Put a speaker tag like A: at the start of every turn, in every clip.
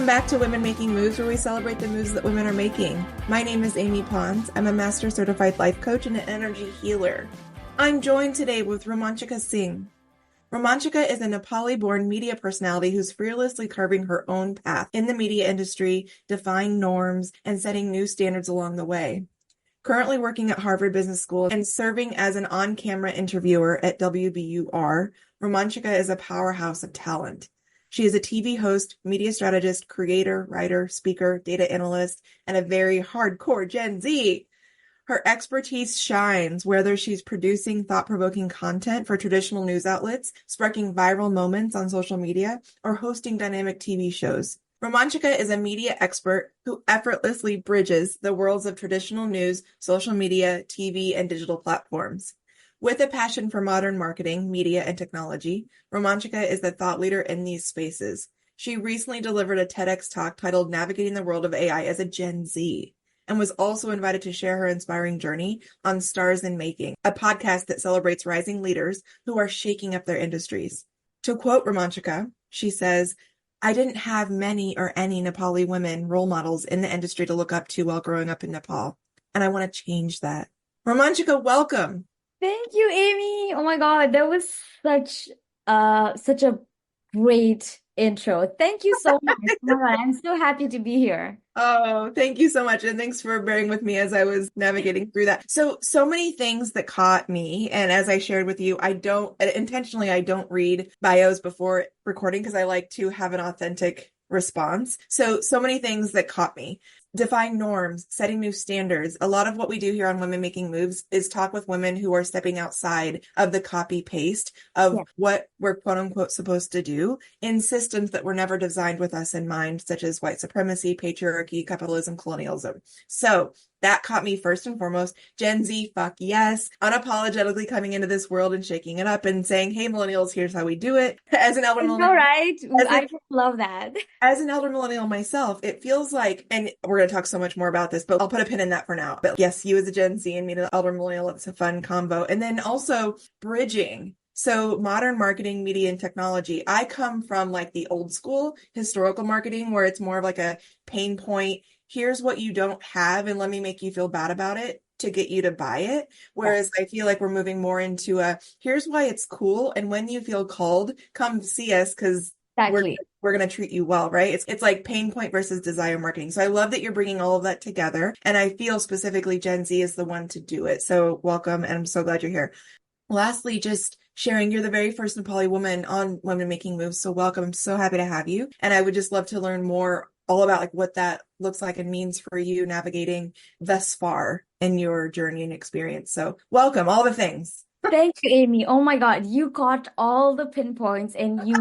A: back to Women Making Moves, where we celebrate the moves that women are making. My name is Amy Pons. I'm a Master Certified Life Coach and an Energy Healer. I'm joined today with Romanshika Singh. Romanshika is a Nepali-born media personality who's fearlessly carving her own path in the media industry, defying norms, and setting new standards along the way. Currently working at Harvard Business School and serving as an on-camera interviewer at WBUR, Romanshika is a powerhouse of talent. She is a TV host, media strategist, creator, writer, speaker, data analyst, and a very hardcore Gen Z. Her expertise shines whether she's producing thought-provoking content for traditional news outlets, sparking viral moments on social media, or hosting dynamic TV shows. Romanshika is a media expert who effortlessly bridges the worlds of traditional news, social media, TV, and digital platforms. With a passion for modern marketing, media, and technology, Romanshika is the thought leader in these spaces. She recently delivered a TEDx talk titled Navigating the World of AI as a Gen Z, and was also invited to share her inspiring journey on Stars in Making, a podcast that celebrates rising leaders who are shaking up their industries. To quote Romanshika, she says, "I didn't have many or any Nepali women role models in the industry to look up to while growing up in Nepal, and I want to change that." Romanshika, welcome.
B: Thank you, Amy. Oh my God, that was such a great intro. Thank you so much. Oh my God, I'm so happy to be here.
A: Oh, thank you so much. And thanks for bearing with me as I was navigating through that. So many things that caught me. And as I shared with you, I don't read bios before recording because I like to have an authentic response. So many things that caught me. Defying norms, setting new standards. A lot of what we do here on Women Making Moves is talk with women who are stepping outside of the copy paste of what we're quote unquote supposed to do in systems that were never designed with us in mind, such as white supremacy, patriarchy, capitalism, colonialism. So that caught me first and foremost. Gen Z, fuck yes. Unapologetically coming into this world and shaking it up and saying, hey, millennials, here's how we do it. As an elder millennial.
B: All right. I just love that.
A: As an elder millennial myself, it feels like, and we're going to talk so much more about this, but I'll put a pin in that for now. But yes, you as a Gen Z and me as an elder millennial, it's a fun combo. And then also bridging. So modern marketing, media, and technology. I come from like the old school historical marketing where it's more of like a pain point. Here's what you don't have and let me make you feel bad about it to get you to buy it. Whereas I feel like we're moving more into here's why it's cool. And when you feel called, come see us because we're going to treat you well, right? It's like pain point versus desire marketing. So I love that you're bringing all of that together. And I feel specifically Gen Z is the one to do it. So welcome. And I'm so glad you're here. Lastly, just sharing, you're the very first Nepali woman on Women Making Moves. So welcome. I'm so happy to have you. And I would just love to learn more all about like what that looks like and means for you navigating thus far in your journey and experience. So welcome, all the things.
B: Thank you, Amy. Oh my God, you got all the pinpoints and you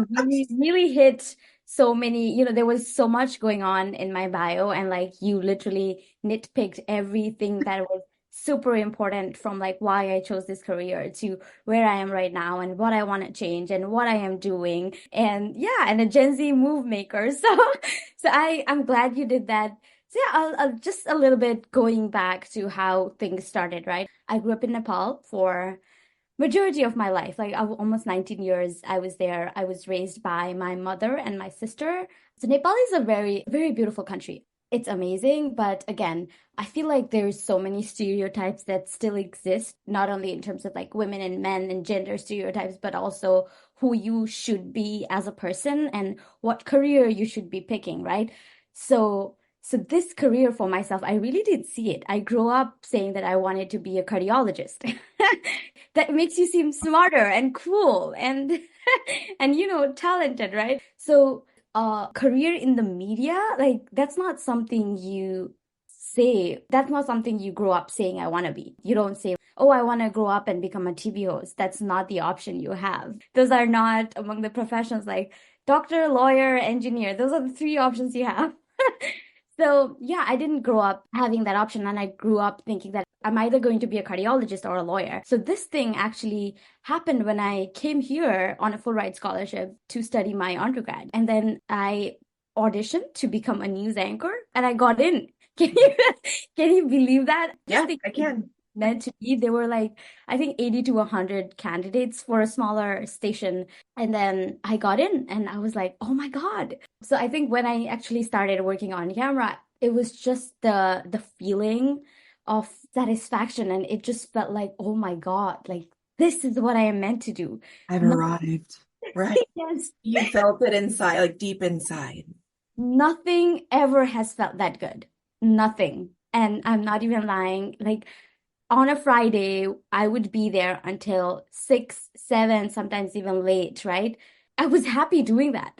B: really hit so many, there was so much going on in my bio and like you literally nitpicked everything that was super important from like why I chose this career to where I am right now and what I want to change and what I am doing. And and a Gen Z move maker. So I'm glad you did that. So I'll just a little bit going back to how things started, right? I grew up in Nepal for majority of my life, like almost 19 years I was there. I was raised by my mother and my sister. So Nepal is a very, very beautiful country. It's amazing, but again, I feel like there's so many stereotypes that still exist, not only in terms of like women and men and gender stereotypes, but also who you should be as a person and what career you should be picking, right? So this career for myself, I really did see it. I grew up saying that I wanted to be a cardiologist. That makes you seem smarter and cool and talented, right? So career in the media, like that's not something you say. That's not something you grow up saying I want to be. You don't say, oh, I want to grow up and become a TV host. That's not the option you have. Those are not among the professions like doctor, lawyer, engineer. Those are the three options you have. So I didn't grow up having that option. And I grew up thinking that I'm either going to be a cardiologist or a lawyer. So this thing actually happened when I came here on a full ride scholarship to study my undergrad. And then I auditioned to become a news anchor and I got in. Can you believe that?
A: Yeah, I can.
B: meant to be. There were like, I think 80 to 100 candidates for a smaller station. And then I got in and I was like, oh my God. So I think when I actually started working on camera, it was just the feeling of satisfaction. And it just felt like, oh my God, like this is what I am meant to do.
A: I've
B: No,
A: arrived. Right.
B: yes,
A: You felt it inside, like deep inside.
B: nothing ever has felt that good. Nothing. And I'm not even lying. Like on a Friday, I would be there until 6, 7, sometimes even late, right? I was happy doing that.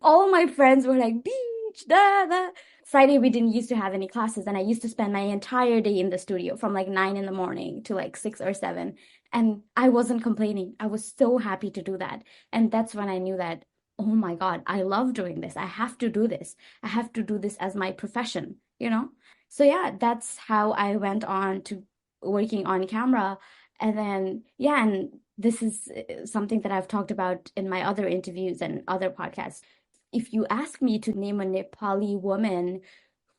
B: All my friends were like, beach, da, da. Friday, we didn't used to have any classes, and I used to spend my entire day in the studio from like 9 in the morning to like 6 or 7. And I wasn't complaining. I was so happy to do that. And that's when I knew that, oh my God, I love doing this. I have to do this. I have to do this as my profession, you know? So yeah, that's how I went on to working on camera. And then, yeah, and this is something that I've talked about in my other interviews and other podcasts. If you ask me to name a Nepali woman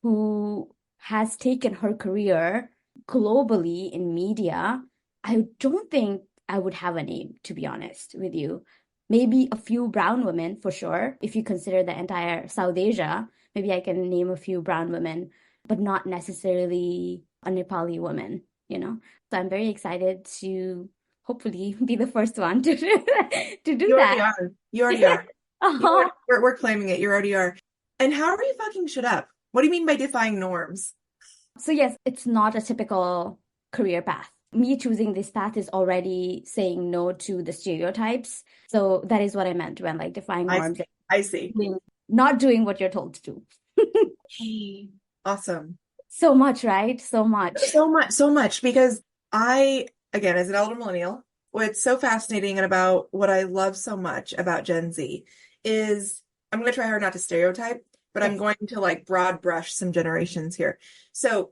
B: who has taken her career globally in media, I don't think I would have a name, to be honest with you. Maybe a few brown women for sure. If you consider the entire South Asia, maybe I can name a few brown women, but not necessarily a Nepali woman, you know? So I'm very excited to hopefully be the first one to to do
A: You already
B: that.
A: are. You already are.
B: Uh-huh.
A: We're claiming it. You already are. And how are you fucking shit up? What do you mean by defying norms?
B: So yes, it's not a typical career path. Me choosing this path is already saying no to the stereotypes. So that is what I meant when like defying
A: I
B: norms
A: see. I see.
B: and not doing what you're told to do.
A: Hey, awesome.
B: So much, right? So much.
A: So much, because I, again, as an elder millennial, what's so fascinating and about what I love so much about Gen Z is I'm going to try hard not to stereotype, but I'm
B: Yes.
A: going to like broad brush some generations here. So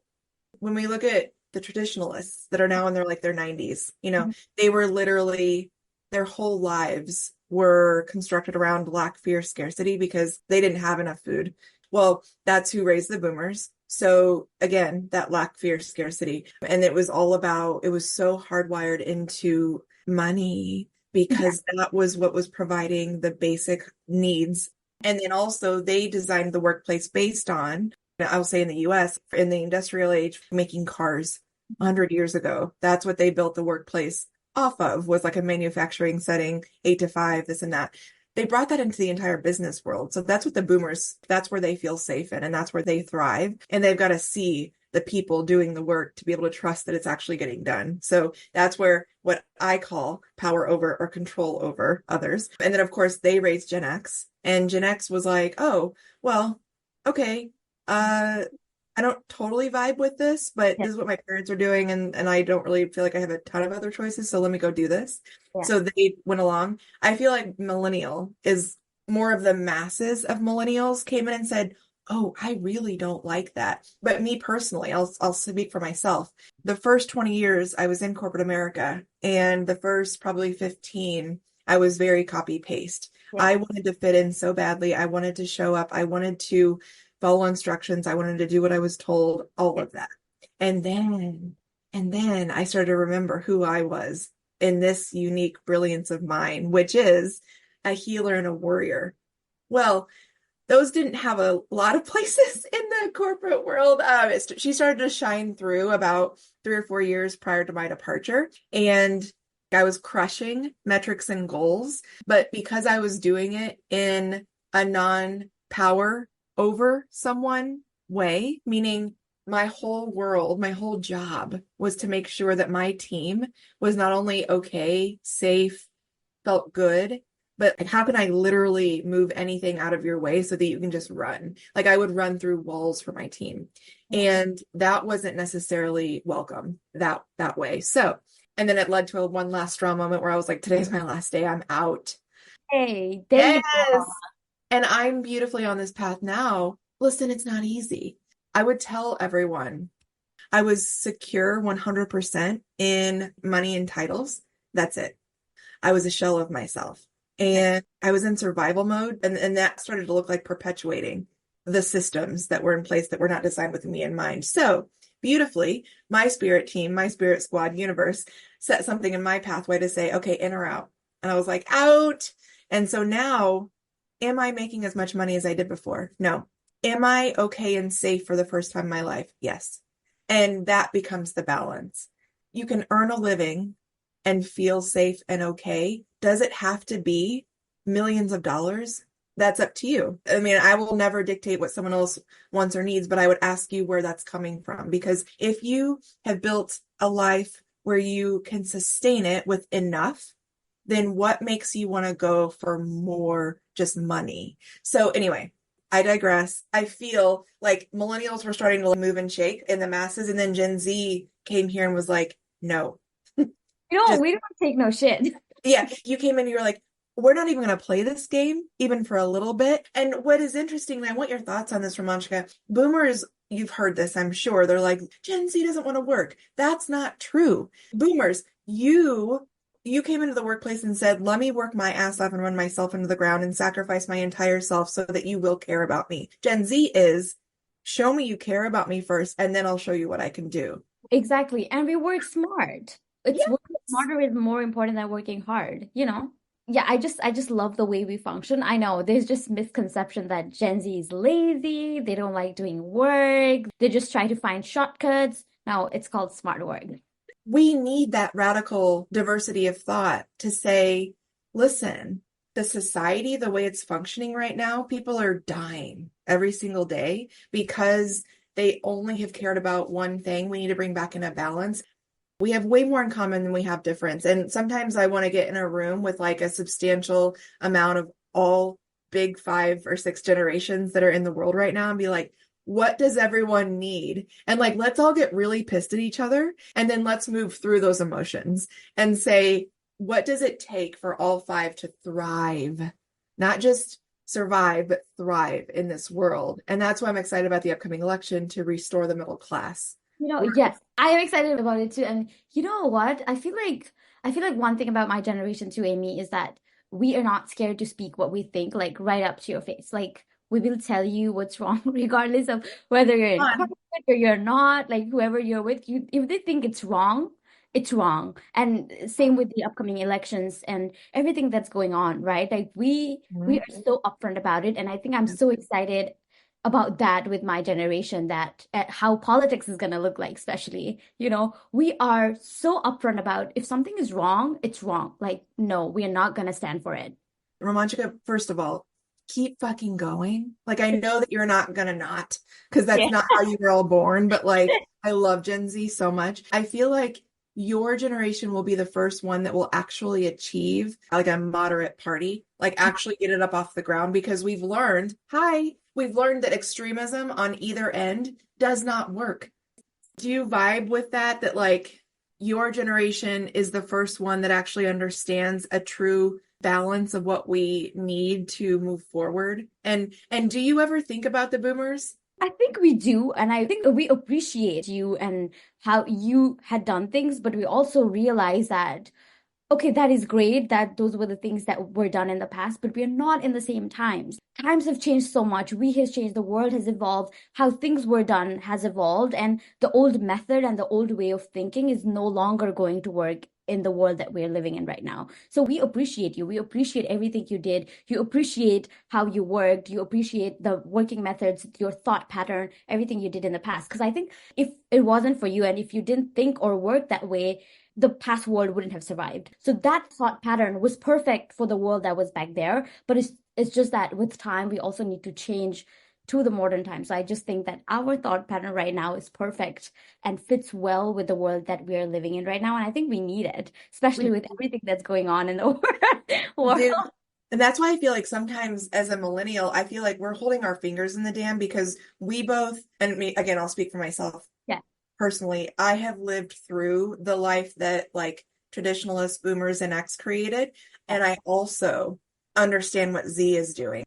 A: when we look at the traditionalists that are now in their 90s,
B: Mhm.
A: they were literally their whole lives were constructed around lack, fear, scarcity because they didn't have enough food. Well, that's who raised the boomers. So again, that lack, fear, scarcity. And it was all about, it was so hardwired into money
B: Yeah.
A: because that was what was providing the basic needs. And then also they designed the workplace based on, I'll say in the US, in the industrial age, making cars 100 years ago. That's what they built the workplace off of, was like a manufacturing setting, 8 to 5, this and that. They brought that into the entire business world. So that's what the boomers, that's where they feel safe in and that's where they thrive. And they've got to see the people doing the work to be able to trust that it's actually getting done. So that's where what I call power over or control over others. And then, of course, they raised Gen X, and Gen X was like, oh, well, okay, I don't totally vibe with this, but
B: Yeah.
A: this is what my parents are doing, and I don't really feel like I have a ton of other choices, so let me go do this.
B: Yeah.
A: So they went along. I feel like millennial is more of the masses of millennials came in and said, "Oh, I really don't like that." But me personally, I'll speak for myself. The first 20 years I was in corporate America, and the first probably 15, I was very copy paste.
B: Yeah.
A: I wanted to fit in so badly. I wanted to show up. I wanted to follow instructions. I wanted to do what I was told, all
B: Yeah.
A: of that. And then I started to remember who I was in this unique brilliance of mine, which is a healer and a warrior. Well, those didn't have a lot of places in the corporate world. She started to shine through about 3 or 4 years prior to my departure. And I was crushing metrics and goals, but because I was doing it in a non-power over someone way, meaning my whole world, my whole job was to make sure that my team was not only okay, safe, felt good, but how can I literally move anything out of your way so that you can just run? Like I would run through walls for my team.
B: Yeah.
A: And that wasn't necessarily welcome that way. So, and then it led to one last straw moment where I was like, today's my last day. I'm out.
B: Hey, there you go.
A: Yes. And I'm beautifully on this path now. Listen, it's not easy. I would tell everyone I was secure 100% in money and titles. That's it. I was a shell of myself. And I was in survival mode. And that started to look like perpetuating the systems that were in place that were not designed with me in mind. So beautifully, my spirit team, my spirit squad universe set something in my pathway to say, okay, in or out. And I was like, out. And so now, am I making as much money as I did before? No. Am I okay and safe for the first time in my life? Yes. And that becomes the balance. You can earn a living and feel safe and okay. Does it have to be millions of dollars? That's up to you. I mean, I will never dictate what someone else wants or needs, but I would ask you where that's coming from. Because if you have built a life where you can sustain it with enough, then what makes you want to go for more just money? So anyway, I digress. I feel like millennials were starting to move and shake in the masses, and then Gen Z came here and was like, no.
B: No,
A: Just,
B: we don't take no shit.
A: yeah, you came in and you were like, we're not even going to play this game, even for a little bit. And what is interesting, and I want your thoughts on this, Romanshika, boomers, you've heard this, I'm sure. They're like, Gen Z doesn't want to work. That's not true. Boomers, you came into the workplace and said, let me work my ass off and run myself into the ground and sacrifice my entire self so that you will care about me. Gen Z is, show me you care about me first, and then I'll show you what I can do.
B: Exactly. And we work smart. It's
A: Yes.
B: working smarter is more important than working hard, you know? Yeah, I just love the way we function. I know there's just misconception that Gen Z is lazy, they don't like doing work, they just try to find shortcuts. No, it's called smart work.
A: We need that radical diversity of thought to say, listen, the society, the way it's functioning right now, people are dying every single day because they only have cared about one thing. We need to bring back in a balance. We have way more in common than we have difference. And sometimes I want to get in a room with like a substantial amount of all big 5 or 6 generations that are in the world right now and be like, what does everyone need? And like, let's all get really pissed at each other. And then let's move through those emotions and say, what does it take for all 5 to thrive? Not just survive, but thrive in this world. And that's why I'm excited about the upcoming election to restore the middle class.
B: Yes, I am excited about it too. And you know what? I feel like one thing about my generation too, Amy, is that we are not scared to speak what we think, like right up to your face. Like we will tell you what's wrong, regardless of whether you're in corporate or you're not, like whoever you're with, you if they think it's wrong, it's wrong. And same with the upcoming elections and everything that's going on, right? Like we are so upfront about it. And I think I'm so excited about that with my generation that how politics is going to look like, especially, we are so upfront about if something is wrong, it's wrong. Like, no, we are not going to stand for it.
A: Romanchika, first of all, keep fucking going. Like, I know that you're not gonna not, because that's
B: Yeah.
A: not how you were all born, but like, I love Gen Z so much. I feel like your generation will be the first one that will actually achieve like a moderate party, like actually get it up off the ground because we've learned that extremism on either end does not work. Do you vibe with that? That like your generation is the first one that actually understands a true balance of what we need to move forward? And do you ever think about the boomers?
B: I think we do, and I think we appreciate you and how you had done things, but we also realize that okay, that is great that those were the things that were done in the past, but we are not in the same times. Times have changed so much. We has changed, the world has evolved, how things were done has evolved, and the old method and the old way of thinking is no longer going to work in the world that we're living in right now. So we appreciate you. We appreciate everything you did. You appreciate how you worked. You appreciate the working methods, your thought pattern, everything you did in the past. Because I think if it wasn't for you and if you didn't think or work that way, the past world wouldn't have survived. So that thought pattern was perfect for the world that was back there. But it's just that with time, we also need to change to the modern time. So I just think that our thought pattern right now is perfect and fits well with the world that we are living in right now. And I think we need it, especially with everything that's going on in the world.
A: Dude, and that's why I feel like sometimes as a millennial, I feel like we're holding our fingers in the dam because we both, and me, again, I'll speak for myself.
B: Yeah.
A: Personally, I have lived through the life that like traditionalist boomers and X created. And I also understand what Z is doing.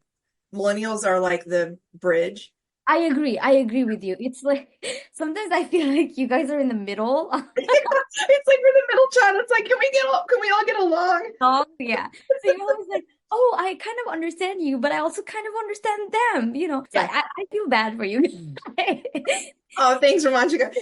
A: Millennials are like the bridge.
B: I agree. I agree with you. It's like sometimes I feel like you guys are in the middle.
A: It's like we're the middle child. It's like, can we all get along?
B: Oh, yeah. So you're always like, oh, I kind of understand you, but I also kind of understand them. So
A: Yeah.
B: I feel bad for you.
A: Oh, thanks, Romanchika.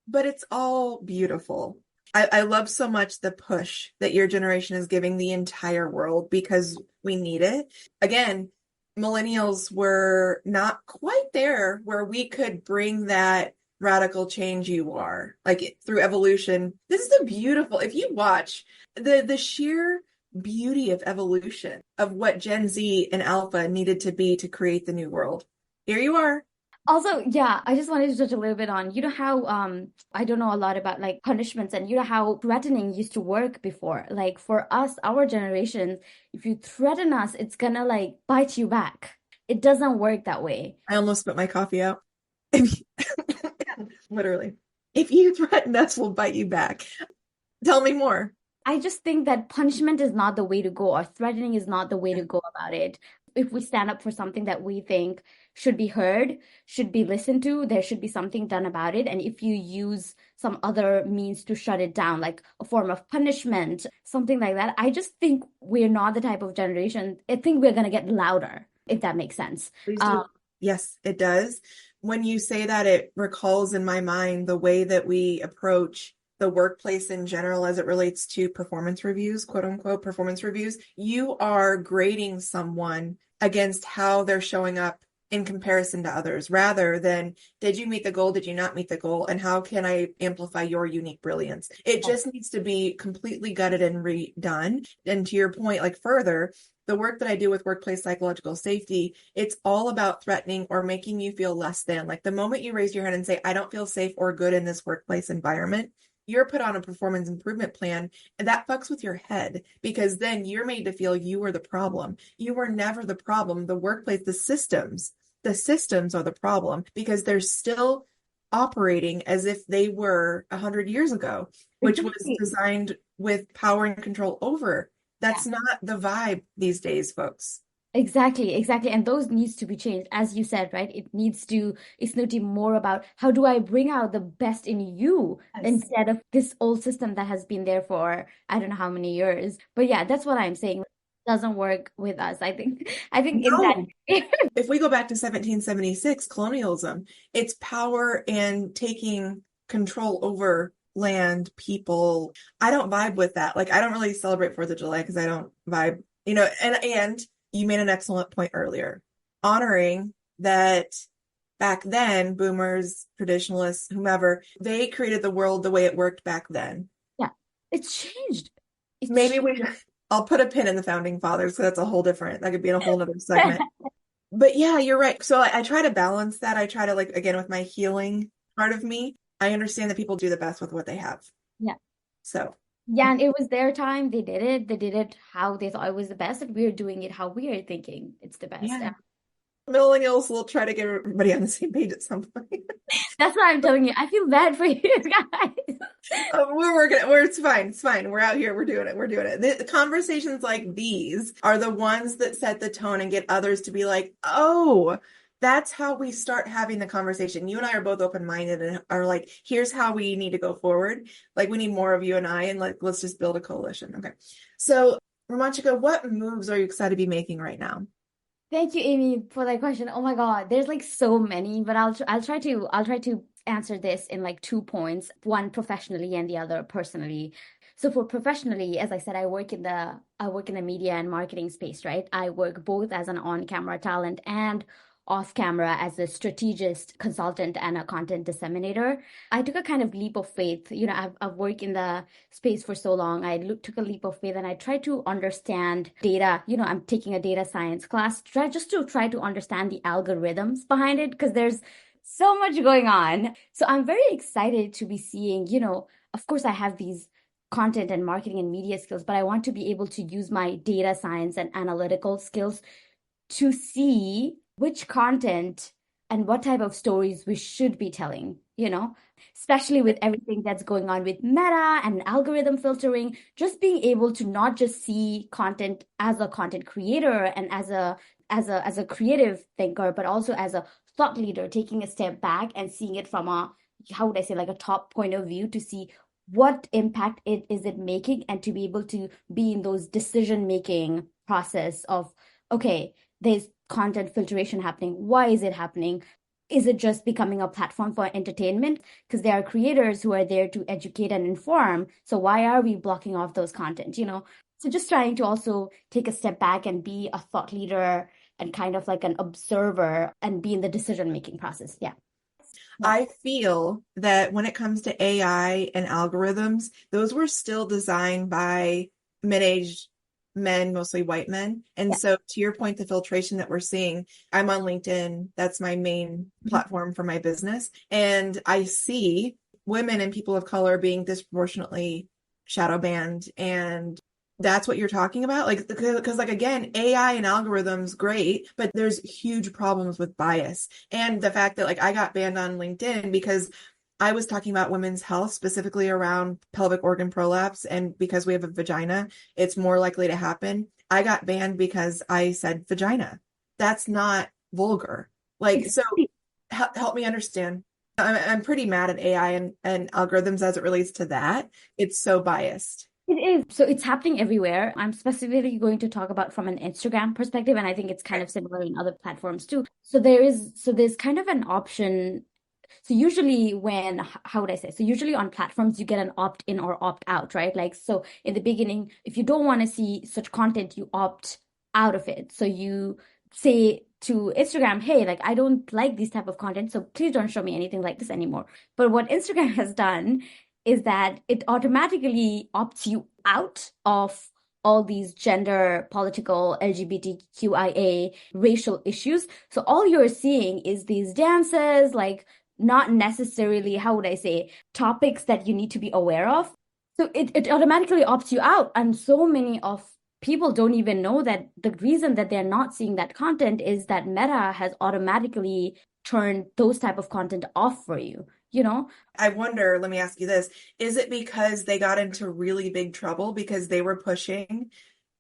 A: but it's all beautiful. I love so much the push that your generation is giving the entire world because we need it. Again, millennials were not quite there where we could bring that radical change you are, like through evolution. This is a beautiful, if you watch the sheer beauty of evolution of what Gen Z and Alpha needed to be to create the new world. Here you are.
B: Also, yeah, I just wanted to touch a little bit on, how I don't know a lot about like punishments and how threatening used to work before. Like for us, our generation, if you threaten us, it's gonna like bite you back. It doesn't work that way.
A: I almost spit my coffee out. Literally. If you threaten us, we'll bite you back. Tell me more.
B: I just think that punishment is not the way to go, or threatening is not the way to go about it. If we stand up for something that we think should be heard, should be listened to, there should be something done about it. And if you use some other means to shut it down, like a form of punishment, something like that, I just think we're not the type of generation. I think we're going to get louder, if that makes sense.
A: Please do. Yes, it does. When you say that, it recalls in my mind the way that we approach the workplace in general as it relates to performance reviews, quote unquote, performance reviews. You are grading someone against how they're showing up in comparison to others, rather than did you meet the goal, did you not meet the goal, and how can I amplify your unique brilliance? It just needs to be completely gutted and redone. And to your point, like further, the work that I do with workplace psychological safety, it's all about threatening or making you feel less than. Like the moment you raise your hand and say, I don't feel safe or good in this workplace environment, you're put on a performance improvement plan, and that fucks with your head, because then you're made to feel you were the problem. You were never the problem. The workplace, the systems are the problem, because they're still operating as if they were 100 years ago, which was designed with power and control over. That's not the vibe these days, folks.
B: Exactly. And those needs to be changed. As you said, right? It's not be more about how do I bring out the best in you instead of this old system that has been there for I don't know how many years. But yeah, that's what I'm saying. It doesn't work with us. I think in that
A: if we go back to 1776, colonialism, it's power and taking control over land, people. I don't vibe with that. Like I don't really celebrate 4th of July because I don't vibe, and you made an excellent point earlier, honoring that back then, boomers, traditionalists, whomever, they created the world the way it worked back then.
B: Yeah, it's changed.
A: I'll put a pin in the founding fathers, so that's that could be in a whole other segment. But yeah, you're right. So I try to balance that. I try to, like, again, with my healing part of me, I understand that people do the best with what they have.
B: Yeah.
A: So.
B: Yeah, and it was their time. They did it. They did it how they thought it was the best, and we're doing it how we are thinking it's the best.
A: Yeah. Millennials will try to get everybody on the same page at some point.
B: That's what I'm telling you. I feel bad for you guys.
A: We're working it. It's fine. It's fine. We're out here. We're doing it. The conversations like these are the ones that set the tone and get others to be like, oh, that's how we start having the conversation. You and I are both open-minded and are like, here's how we need to go forward. Like, we need more of you and I, and like, let's just build a coalition. Okay. So, Romanshika, what moves are you excited to be making right now?
B: Thank you, Amy, for that question. Oh my God, there's like so many, but I'll try to answer this in like 2 points, one professionally and the other personally. So for professionally, as I said, I work in the media and marketing space, right? I work both as an on-camera talent and off camera as a strategist, consultant, and a content disseminator. I took a kind of leap of faith. I've worked in the space for so long. I took a leap of faith and I tried to understand data. I'm taking a data science class, try to understand the algorithms behind it, because there's so much going on. So I'm very excited to be seeing, of course I have these content and marketing and media skills, but I want to be able to use my data science and analytical skills to see which content and what type of stories we should be telling, especially with everything that's going on with meta and algorithm filtering, just being able to not just see content as a content creator and as a creative thinker, but also as a thought leader, taking a step back and seeing it from how would I say, like a top point of view, to see what impact is it making, and to be able to be in those decision-making process of, okay, there's content filtration happening. Why is it happening? is it just becoming a platform for entertainment? Because there are creators who are there to educate and inform. So why are we blocking off those content, you know? So just trying to also take a step back and be a thought leader and kind of like an observer and be in the decision-making process. Yeah. Yeah.
A: I feel that when it comes to AI and algorithms, those were still designed by mid-aged men, mostly white men. And
B: Yeah.
A: so, to your point, the filtration that we're seeing, I'm on LinkedIn. That's my main
B: Mhm.
A: platform for my business. And I see women and people of color being disproportionately shadow banned. And that's what you're talking about. Like, because like, again, AI and algorithms, great, but there's huge problems with bias. And the fact that like I got banned on LinkedIn because I was talking about women's health, specifically around pelvic organ prolapse. And because we have a vagina, it's more likely to happen. I got banned because I said vagina. That's not vulgar. Like, so
B: Exactly.
A: help me understand. I'm pretty mad at AI and algorithms as it relates to that. It's so biased.
B: It is. So it's happening everywhere. I'm specifically going to talk about from an Instagram perspective, and I think it's kind of similar in other platforms too. So there's kind of an option. So usually how would I say? So usually on platforms, you get an opt-in or opt-out, right? Like, so in the beginning, if you don't want to see such content, you opt out of it. So you say to Instagram, hey, like, I don't like this type of content, so please don't show me anything like this anymore. But what Instagram has done is that it automatically opts you out of all these gender, political, LGBTQIA, racial issues. So all you're seeing is these dances, like not necessarily, how would I say, topics that you need to be aware of. So it automatically opts you out. And so many of people don't even know that the reason that they're not seeing that content is that Meta has automatically turned those type of content off for you, you know?
A: I wonder, let me ask you this, is it because they got into really big trouble because they were pushing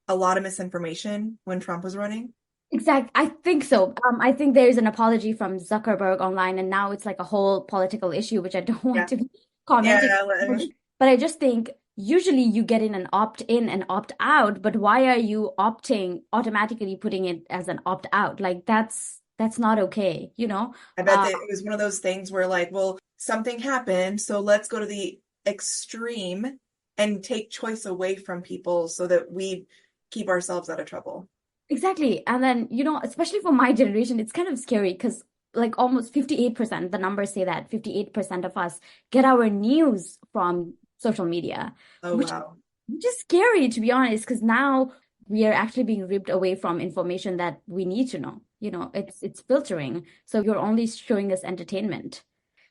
A: a lot of misinformation when Trump was running?
B: Exactly. I think so. I think there's an apology from Zuckerberg online, and now it's like a whole political issue, which I don't want
A: Yeah.
B: to be commenting
A: Yeah.
B: on. But I just think usually you get in an opt-in and opt-out, but why are you opting automatically putting it as an opt-out? Like that's not okay, you know?
A: I bet that it was one of those things where like, well, something happened, so let's go to the extreme and take choice away from people so that we keep ourselves out of trouble.
B: Exactly. And then, you know, especially for my generation, it's kind of scary because like almost 58%, the numbers say that 58% of us get our news from social media,
A: Oh,
B: which
A: wow.
B: which is scary to be honest, because now we are actually being ripped away from information that we need to know. You know, it's filtering. So you're only showing us entertainment.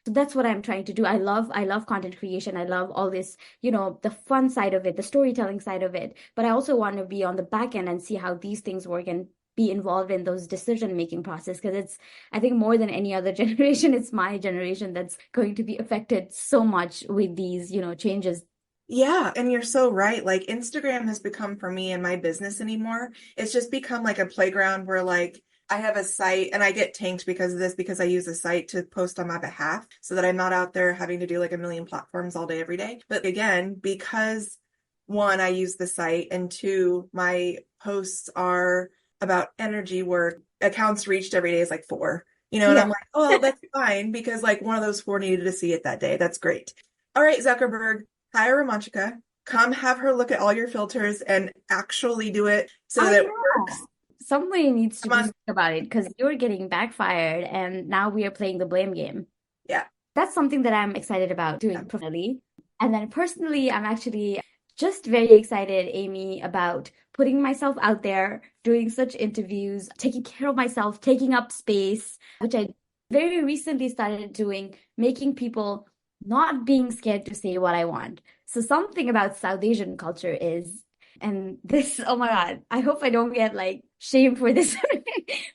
B: So that's what I'm trying to do. I love content creation. I love all this, you know, the fun side of it, the storytelling side of it. But I also want to be on the back end and see how these things work and be involved in those decision-making process because it's, I think more than any other generation, it's my generation that's going to be affected so much with these, you know, changes.
A: Yeah, and you're so right. Like Instagram has become for me and my business anymore. It's just become like a playground where like I have a site and I get tanked because of this because I use a site to post on my behalf so that I'm not out there having to do like a million platforms all day every day. But again, because one, I use the site and two, my posts are about energy work. Accounts reached every day is like four. And
B: Yeah.
A: I'm like, oh, that's fine because like one of those four needed to see it that day. That's great. All right, Zuckerberg. Hire Romanshika, come have her look at all your filters and actually do it so
B: I
A: that it works.
B: know. Somebody needs to
A: Come
B: do
A: on.
B: something about it because you're getting backfired and now we are playing the blame game.
A: Yeah.
B: That's something that I'm excited about
A: Yeah.
B: doing professionally. And then personally, I'm actually just very excited, Amy, about putting myself out there, doing such interviews, taking care of myself, taking up space, which I very recently started doing, making people not being scared to say what I want. So something about South Asian culture is, and this, oh my God, I hope I don't get like shamed for this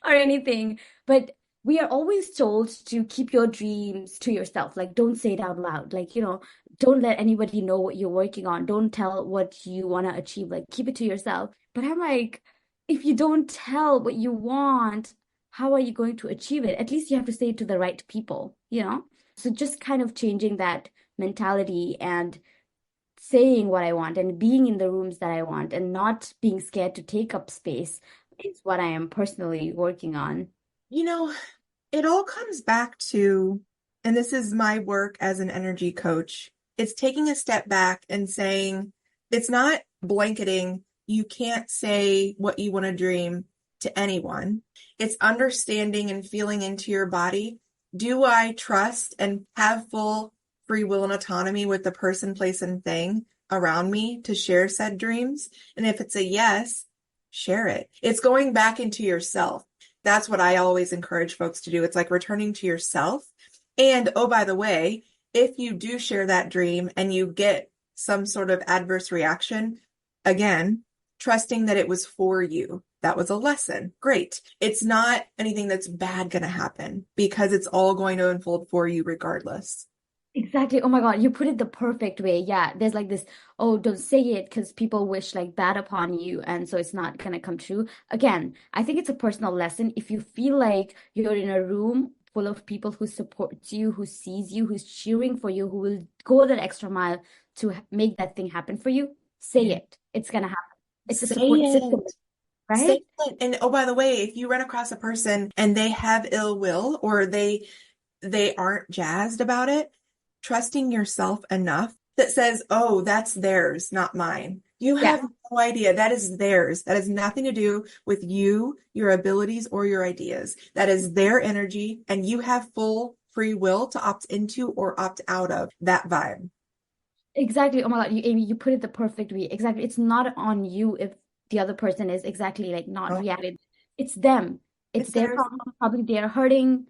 B: or anything, but we are always told to keep your dreams to yourself. Like, don't say it out loud. Like, you know, don't let anybody know what you're working on. Don't tell what you want to achieve. Like, keep it to yourself. But I'm like, if you don't tell what you want, how are you going to achieve it? At least you have to say it to the right people, you know? So just kind of changing that mentality and saying what I want and being in the rooms that I want and not being scared to take up space is what I am personally working on.
A: You know, It all comes back to, and this is my work as an energy coach, it's taking a step back and saying, it's not blanketing. You can't say what you want to dream to anyone. It's understanding and feeling into your body. Do I trust and have full free will and autonomy with the person, place, and thing around me to share said dreams? And if it's a yes, share it. It's going back into yourself. That's what I always encourage folks to do. It's like returning to yourself. And oh, by the way, if you do share that dream and you get some sort of adverse reaction, again, trusting that it was for you. That was a lesson. Great. It's not anything that's bad going to happen because it's all going to unfold for you regardless.
B: Exactly. Oh my God, you put it the perfect way. Yeah, there's like this, oh, don't say it because people wish like bad upon you, and so it's not gonna come true. Again, I think it's a personal lesson. If you feel like you're in a room full of people who supports you, who sees you, who's cheering for you, who will go that extra mile to make that thing happen for you, say
A: Yeah.
B: it. It's gonna happen. It's a
A: Say
B: support system,
A: it. Say
B: right?
A: it. And oh, by the way, if you run across a person and they have ill will or they aren't jazzed about it, trusting yourself enough that says, oh, that's theirs, not mine. You
B: Yeah.
A: have no idea. That is theirs. That has nothing to do with you, your abilities, or your ideas. That is their energy, and you have full free will to opt into or opt out of that vibe.
B: Exactly. Oh my God, Amy, you put it the perfect way. Exactly. It's not on you if the other person is exactly like not
A: Oh,
B: reacted. It's them. It's
A: it's their
B: their
A: problem.
B: problem. Probably they're hurting.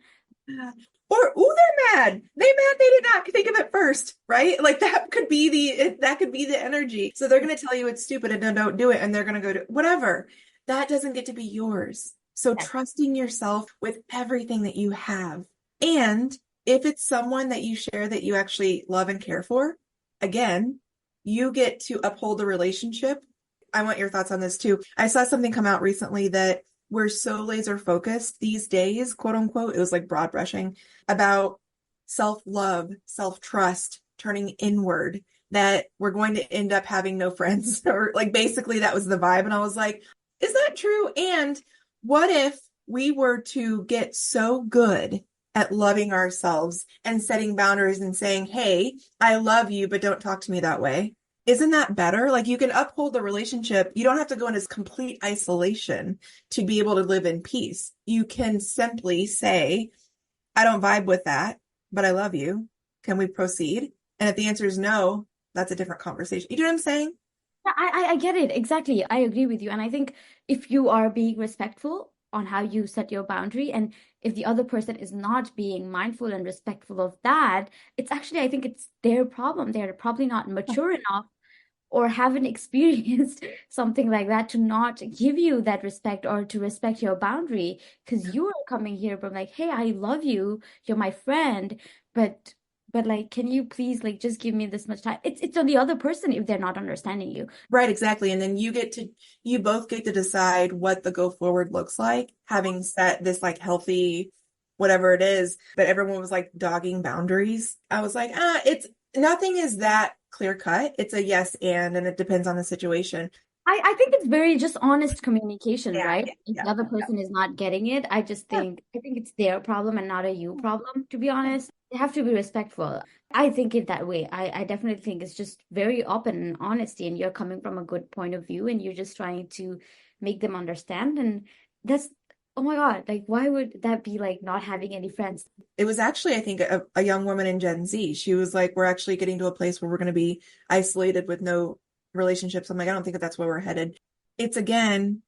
A: Or, oh, they're mad. They mad they did not think of it first, right? Like that could be the energy. So they're going to tell you it's stupid and don't do it. And they're going to go to whatever. That doesn't get to be yours. So
B: Yes.
A: trusting yourself with everything that you have. And if it's someone that you share that you actually love and care for, again, you get to uphold the relationship. I want your thoughts on this too. I saw something come out recently that we're so laser focused these days, quote unquote. It was like broad brushing about self-love, self-trust, turning inward, that we're going to end up having no friends, or like basically that was the vibe. And I was like, is that true? And what if we were to get so good at loving ourselves and setting boundaries and saying, hey, I love you, but don't talk to me that way? Isn't that better? Like you can uphold the relationship. You don't have to go into complete isolation to be able to live in peace. You can simply say, I don't vibe with that, but I love you. Can we proceed? And if the answer is no, that's a different conversation. You know what I'm saying?
B: Yeah, I get it. Exactly. I agree with you. And I think if you are being respectful on how you set your boundary, and if the other person is not being mindful and respectful of that, it's actually, I think it's their problem. They're probably not mature enough or haven't experienced something like that to not give you that respect or to respect your boundary, because you are coming here from like, hey, I love you, you're my friend, but like, can you please like just give me this much time? It's on the other person if they're not understanding you.
A: Right, exactly. And then you both get to decide what the go forward looks like, having set this like healthy, whatever it is. But everyone was like dogging boundaries. I was like, it's nothing is that clear cut. It's a yes and it depends on the situation.
B: I think it's very just honest communication,
A: Yeah,
B: right?
A: yeah,
B: If
A: yeah,
B: the other
A: yeah.
B: person is not getting it,
A: Yeah.
B: I think it's their problem and not a you problem, to be honest. They have to be respectful. I think it that way. I definitely think it's just very open and honesty, and you're coming from a good point of view and you're just trying to make them understand. And that's, oh my God, like why would that be like not having any friends?
A: It was actually, I think, a young woman in Gen Z. She was like, we're actually getting to a place where we're going to be isolated with no relationships. I'm like, I don't think that that's where we're headed. It's again,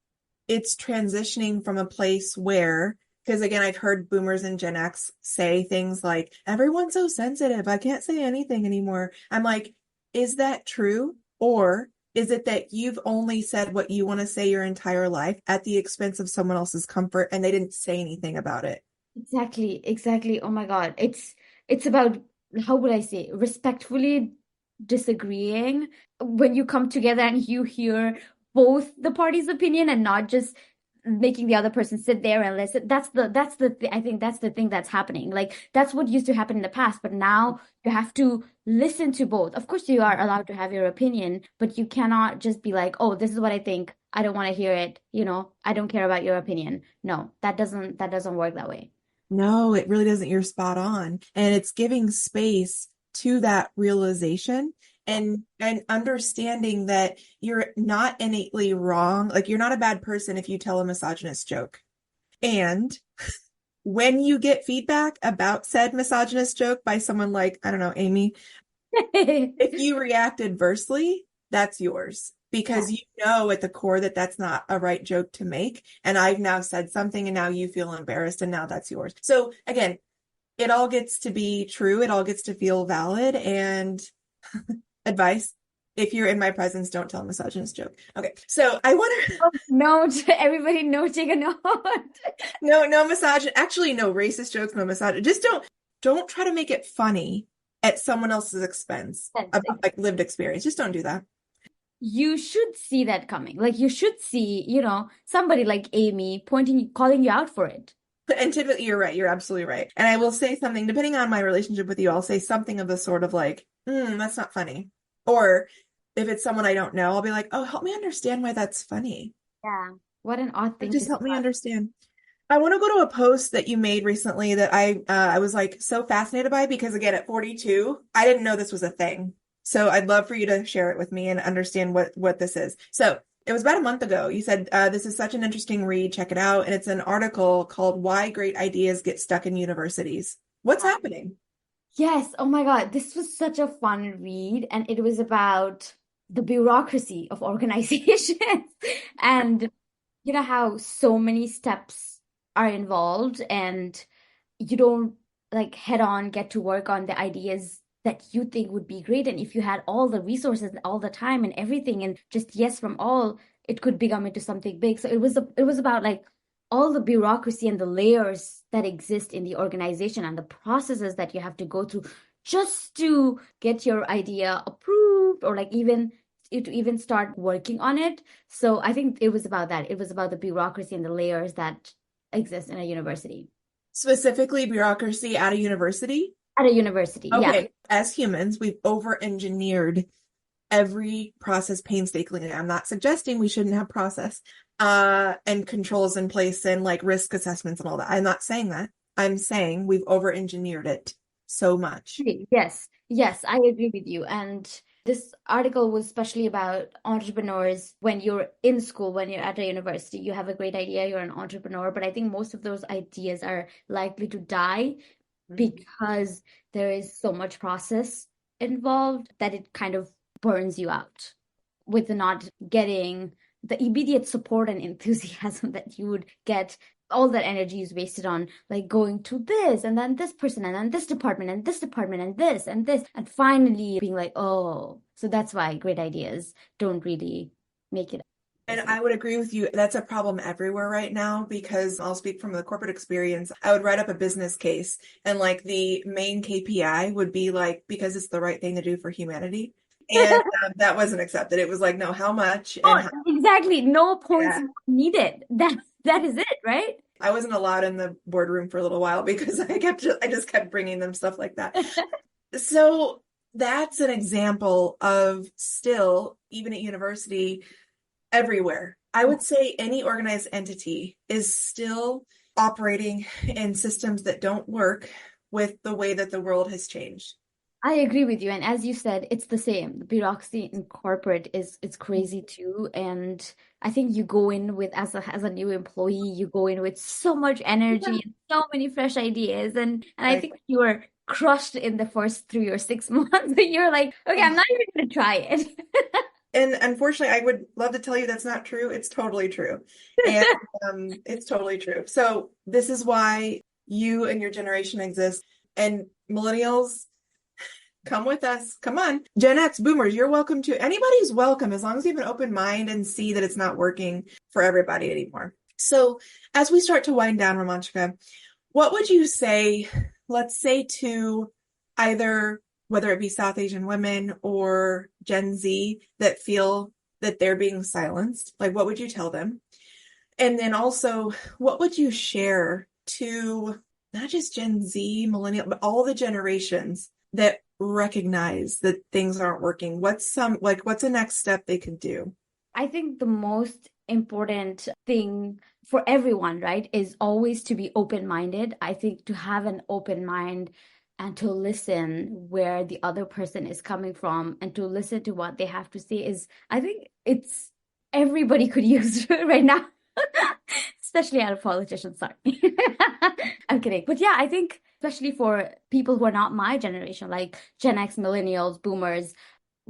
A: it's transitioning from a place where, because again, I've heard boomers and Gen X say things like, everyone's so sensitive. I can't say anything anymore. I'm like, is that true? Or is it that you've only said what you want to say your entire life at the expense of someone else's comfort and they didn't say anything about it?
B: Exactly, exactly. Oh my God. It's about, how would I say, respectfully disagreeing when you come together and you hear both the parties' opinion and not just making the other person sit there and listen. I think that's the thing that's happening. Like that's what used to happen in the past, but now you have to listen to both. Of course, you are allowed to have your opinion, but you cannot just be like, "Oh, this is what I think. I don't want to hear it. I don't care about your opinion." No, that doesn't work that way.
A: No, it really doesn't. You're spot on. And it's giving space to that realization and understanding that you're not innately wrong. Like you're not a bad person if you tell a misogynist joke. And when you get feedback about said misogynist joke by someone like, I don't know, Amy, if you react adversely, that's yours
B: Yeah.
A: because you know at the core that that's not a right joke to make. And I've now said something and now you feel embarrassed and now that's yours. So again, it all gets to be true. It all gets to feel valid. And advice, if you're in my presence, don't tell a misogynist joke. Okay. So I want to,
B: Note, everybody note, take a note.
A: no misogynist, actually no racist jokes, no misogynist. Just don't try to make it funny at someone else's expense about like lived experience. Just don't do that.
B: You should see that coming. Like you should see, somebody like Amy calling you out for it.
A: And typically, you're right. You're absolutely right. And I will say something, depending on my relationship with you, I'll say something of the sort of like, that's not funny. Or if it's someone I don't know, I'll be like, oh, help me understand why that's funny.
B: Yeah. What an odd thing to
A: Just help me
B: say.
A: understand. I want to go to a post that you made recently that I was like so fascinated by because again, at 42, I didn't know this was a thing. So I'd love for you to share it with me and understand what this is. So it was about a month ago. You said, this is such an interesting read. Check it out. And it's an article called Why Great Ideas Get Stuck in Universities. What's happening?
B: Yes. Oh my God. This was such a fun read. And it was about the bureaucracy of organizations and how so many steps are involved and you don't like head on get to work on the ideas that you think would be great. And if you had all the resources all the time and everything and just yes from all, it could become into something big. So it was about like all the bureaucracy and the layers that exist in the organization and the processes that you have to go through just to get your idea approved or like even start working on it. So I think it was about that. It was about the bureaucracy and the layers that exist in a university.
A: Specifically, bureaucracy at a university?
B: At a university, yeah.
A: Okay. As humans, we've over-engineered every process painstakingly. I'm not suggesting we shouldn't have process and controls in place and like risk assessments and all that. I'm not saying that. I'm saying we've over-engineered it so much.
B: Yes, yes, I agree with you. And this article was especially about entrepreneurs when you're in school, when you're at a university, you have a great idea, you're an entrepreneur, but I think most of those ideas are likely to die because there is so much process involved that it kind of burns you out with not getting the immediate support and enthusiasm that you would get. All that energy is wasted on like going to this and then this person and then this department and this department and this and finally being like, oh, so that's why great ideas don't really make it.
A: And I would agree with you. That's a problem everywhere right now because I'll speak from the corporate experience. I would write up a business case and like the main KPI would be like, because it's the right thing to do for humanity. And that wasn't accepted. It was like, no, how much? And
B: exactly. No points needed. That is it, right?
A: I wasn't allowed in the boardroom for a little while because I just kept bringing them stuff like that. So that's an example of still, even at university, everywhere. I would say any organized entity is still operating in systems that don't work with the way that the world has changed.
B: I agree with you. And as you said, it's the same. The bureaucracy in corporate is it's crazy too. And I think you go in with as a new employee, you go in with so much energy and so many fresh ideas. And I think you were crushed in the first 3 or 6 months. You're like, okay, I'm not even gonna try it.
A: And unfortunately, I would love to tell you that's not true. It's totally true. And it's totally true. So this is why you and your generation exist. And millennials, come with us. Come on. Gen X, boomers, you're welcome too. Anybody's welcome as long as you have an open mind and see that it's not working for everybody anymore. So as we start to wind down, Romanshika, what would you say, let's say to either, whether it be South Asian women or Gen Z that feel that they're being silenced, like what would you tell them? And then also, what would you share to not just Gen Z, millennial, but all the generations that recognize that things aren't working? What's a next step they could do?
B: I think the most important thing for everyone, right, is always to be open-minded. I think to have an open mind and to listen where the other person is coming from and to listen to what they have to say is, I think it's everybody could use right now, especially our politicians. Sorry. I'm kidding. But yeah, I think especially for people who are not my generation, like Gen X, millennials, boomers,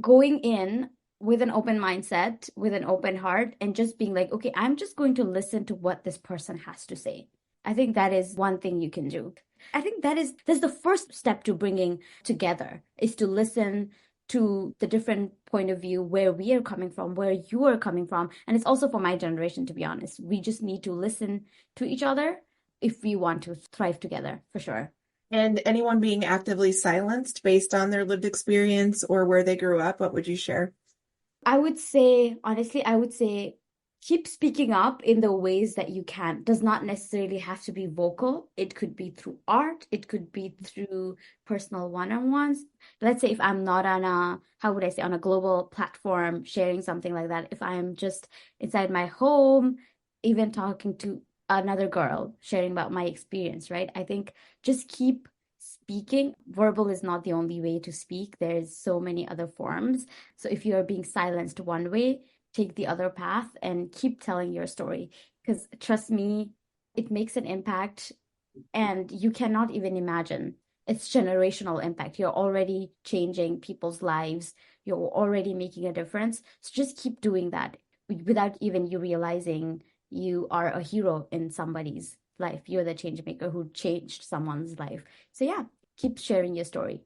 B: going in with an open mindset, with an open heart, and just being like, okay, I'm just going to listen to what this person has to say. I think that is one thing you can do. I think that's the first step to bringing together, is to listen to the different point of view, where we are coming from, where you are coming from. And it's also for my generation, to be honest. We just need to listen to each other if we want to thrive together, for sure.
A: And anyone being actively silenced based on their lived experience or where they grew up, what would you share?
B: I would say, honestly, I would say keep speaking up in the ways that you can. Does not necessarily have to be vocal. It could be through art. It could be through personal one-on-ones. Let's say if I'm not on a, how would I say, on a global platform sharing something like that, if I'm just inside my home, even talking to another girl, sharing about my experience, right? I think just keep speaking. Verbal is not the only way to speak. There's so many other forms. So if you are being silenced one way, take the other path and keep telling your story. Because trust me, it makes an impact and you cannot even imagine. It's generational impact. You're already changing people's lives. You're already making a difference. So just keep doing that without even you realizing you are a hero in somebody's life. You're the change maker who changed someone's life. So yeah, keep sharing your story.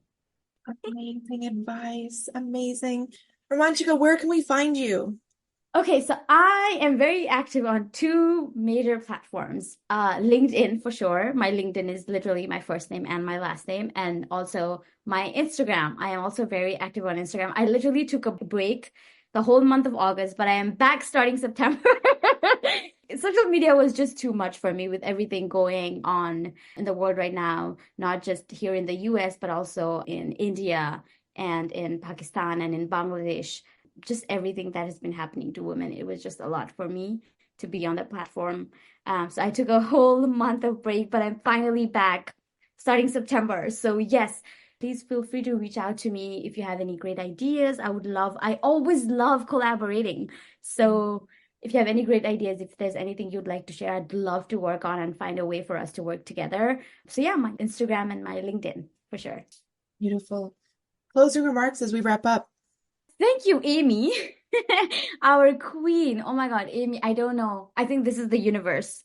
A: Amazing advice. Amazing. Romanchika, where can we find you?
B: Okay, so I am very active on two major platforms. LinkedIn for sure. My LinkedIn is literally my first name and my last name, and also my Instagram. I am also very active on Instagram. I literally took a break the whole month of August, but I am back starting September. Social media was just too much for me with everything going on in the world right now, not just here in the US, but also in India and in Pakistan and in Bangladesh, just everything that has been happening to women. It was just a lot for me to be on that platform. So I took a whole month of break, but I'm finally back starting September. So yes, please feel free to reach out to me if you have any great ideas. I always love collaborating. So if you have any great ideas, if there's anything you'd like to share, I'd love to work on and find a way for us to work together. So yeah, my Instagram and my LinkedIn for sure.
A: Beautiful. Closing remarks as we wrap up.
B: Thank you, Amy, our queen. Oh my God, Amy, I don't know. I think this is the universe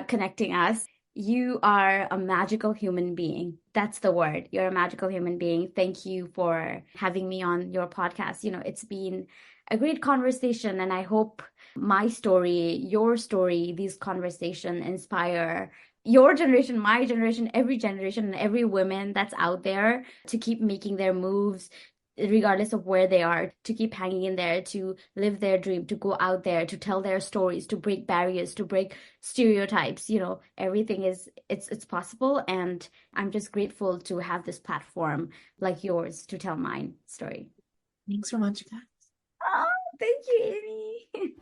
B: connecting us. You are a magical human being. That's the word. You're a magical human being. Thank you for having me on your podcast. It's been a great conversation, and I hope my story, your story, these conversations inspire your generation, my generation, every generation, and every woman that's out there to keep making their moves, regardless of where they are, to keep hanging in there, to live their dream, to go out there, to tell their stories, to break barriers, to break stereotypes. Everything it's possible. And I'm just grateful to have this platform like yours to tell my story.
A: Thanks, Romanchika.
B: Oh, thank you, Amy.